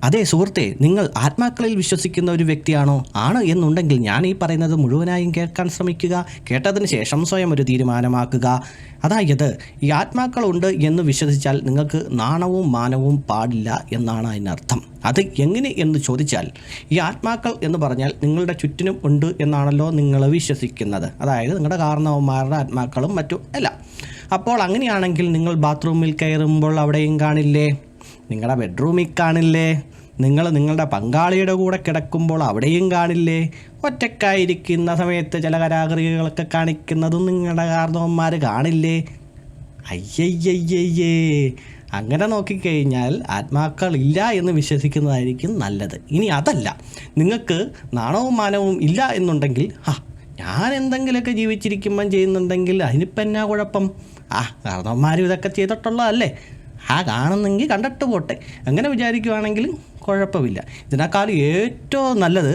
അതെ സുഹൃത്തെ, നിങ്ങൾ ആത്മാക്കളിൽ വിശ്വസിക്കുന്ന ഒരു വ്യക്തിയാണോ? ആണ് എന്നുണ്ടെങ്കിൽ ഞാൻ ഈ പറയുന്നത് മുഴുവനായും കേൾക്കാൻ ശ്രമിക്കുക. കേട്ടതിന് ശേഷം സ്വയം ഒരു തീരുമാനമാക്കുക. അതായത് ഈ ആത്മാക്കളുണ്ട് എന്ന് വിശ്വസിച്ചാൽ നിങ്ങൾക്ക് നാണവും മാനവും പാടില്ല എന്നാണ് അതിനർത്ഥം. അത് എങ്ങനെ എന്ന് ചോദിച്ചാൽ, ഈ ആത്മാക്കൾ എന്ന് പറഞ്ഞാൽ നിങ്ങളുടെ ചുറ്റിനും ഉണ്ട് എന്നാണല്ലോ നിങ്ങൾ വിശ്വസിക്കുന്നത്. അതായത് നിങ്ങളുടെ കാരണവന്മാരുടെ ആത്മാക്കളും മറ്റും അല്ല. അപ്പോൾ അങ്ങനെയാണെങ്കിൽ നിങ്ങൾ ബാത്റൂമിൽ കയറുമ്പോൾ അവിടെയും കാണില്ലേ? നിങ്ങളുടെ ബെഡ്റൂമിൽ കാണില്ലേ? നിങ്ങൾ നിങ്ങളുടെ പങ്കാളിയുടെ കൂടെ കിടക്കുമ്പോൾ അവിടെയും കാണില്ലേ? ഒറ്റക്കായിരിക്കുന്ന സമയത്ത് ചില കലാകൃതികളൊക്കെ കാണിക്കുന്നതും നിങ്ങളുടെ കാരണവന്മാർ കാണില്ലേ? അയ്യയ്യയ്യേ, അങ്ങനെ നോക്കിക്കഴിഞ്ഞാൽ ആത്മാക്കൾ ഇല്ല എന്ന് വിശ്വസിക്കുന്നതായിരിക്കും നല്ലത്. ഇനി അതല്ല, നിങ്ങൾക്ക് നാണവും മാനവും ഇല്ല എന്നുണ്ടെങ്കിൽ, ഞാൻ എന്തെങ്കിലുമൊക്കെ ജീവിച്ചിരിക്കുമ്പം ചെയ്യുന്നുണ്ടെങ്കിൽ അതിനിപ്പം എന്നാ കുഴപ്പം? കാരണവന്മാരും ഇതൊക്കെ ചെയ്തിട്ടുള്ളതല്ലേ, കാണുന്നെങ്കിൽ കണ്ടിട്ട് പോട്ടെ, അങ്ങനെ വിചാരിക്കുവാണെങ്കിൽ കുഴപ്പമില്ല. ഇതിനേക്കാൾ ഏറ്റവും നല്ലത്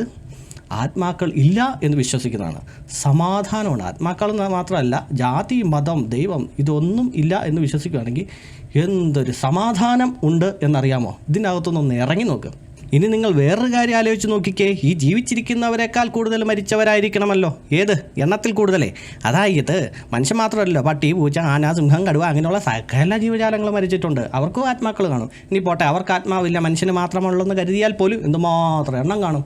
ആത്മാക്കൾ ഇല്ല എന്ന് വിശ്വസിക്കുന്നതാണ്. സമാധാനമാണ്. ആത്മാക്കൾ മാത്രമല്ല, ജാതി, മതം, ദൈവം ഇതൊന്നും ഇല്ല എന്ന് വിശ്വസിക്കുകയാണെങ്കിൽ എന്തൊരു സമാധാനം ഉണ്ട് എന്നറിയാമോ? ഇതിനകത്തുനിന്ന് ഇറങ്ങി നോക്ക്. ഇനി നിങ്ങൾ വേറൊരു കാര്യം ആലോചിച്ച് നോക്കിക്കേ. ഈ ജീവിച്ചിരിക്കുന്നവരെക്കാൾ കൂടുതൽ മരിച്ചവരായിരിക്കണമല്ലോ. ഏത് എണ്ണത്തിൽ കൂടുതലേ? അതായത് മനുഷ്യൻ മാത്രമല്ലോ, പട്ടി, പൂച്ച, ആന, സിംഹം, കടുവ അങ്ങനെയുള്ള സകല ജീവജാലങ്ങൾ മരിച്ചിട്ടുണ്ട്. അവർക്കും ആത്മാക്കൾ കാണും. ഇനി പോട്ടെ, അവർക്ക് ആത്മാവില്ല, മനുഷ്യന് മാത്രമുള്ളെന്ന് കരുതിയാൽ പോലും എന്തുമാത്രം എണ്ണം കാണും.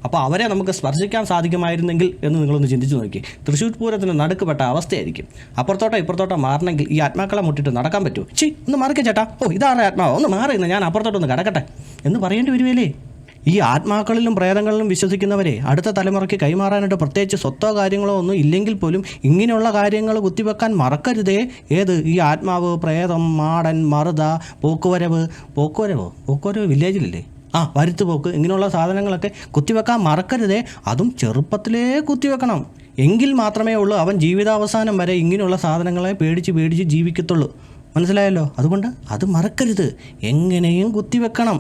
അപ്പോൾ അവരെ നമുക്ക് സ്പർശിക്കാൻ സാധിക്കുമായിരുന്നെങ്കിൽ എന്ന് നിങ്ങളൊന്ന് ചിന്തിച്ച് നോക്കി. തൃശ്ശൂർ പൂരത്തിന് നടുക്കുപെട്ട അവസ്ഥയായിരിക്കും. അപ്പുറത്തോട്ടോ ഇപ്പുറത്തോട്ടോ മാറണമെങ്കിൽ ഈ ആത്മാക്കളെ മുട്ടിട്ട് നടക്കാൻ പറ്റുമോ? ഒന്ന് മാറിക്കേ ചേട്ടാ, ഇതാറേ ആത്മാവോ, ഒന്ന് മാറിയെന്ന്, ഞാൻ അപ്പുറത്തോട്ടൊന്ന് കിടക്കട്ടെ എന്ന് പറയേണ്ടി വരുമല്ലേ? ഈ ആത്മാക്കളിലും പ്രേതങ്ങളിലും വിശ്വസിക്കുന്നവരെ അടുത്ത തലമുറയ്ക്ക് കൈമാറാനായിട്ട് പ്രത്യേകിച്ച് സ്വത്തോ കാര്യങ്ങളോ ഒന്നും ഇല്ലെങ്കിൽ പോലും ഇങ്ങനെയുള്ള കാര്യങ്ങൾ കുത്തിവെക്കാൻ മറക്കരുതേ. ഈ ആത്മാവ്, പ്രേതം, മാടൻ, മറുത, പോക്കുവരവ് വില്ലേജിലല്ലേ, വരുത്തുപോക്ക്, ഇങ്ങനെയുള്ള സാധനങ്ങളൊക്കെ കുത്തിവെക്കാൻ മറക്കരുതേ. അതും ചെറുപ്പത്തിലേ കുത്തിവെക്കണം. എങ്കിൽ മാത്രമേ ഉള്ളൂ അവൻ ജീവിതാവസാനം വരെ ഇങ്ങനെയുള്ള സാധനങ്ങളെ പേടിച്ച് ജീവിക്കത്തുള്ളൂ. മനസ്സിലായല്ലോ? അതുകൊണ്ട് അത് മറക്കരുത്, എങ്ങനെയും കുത്തിവെക്കണം.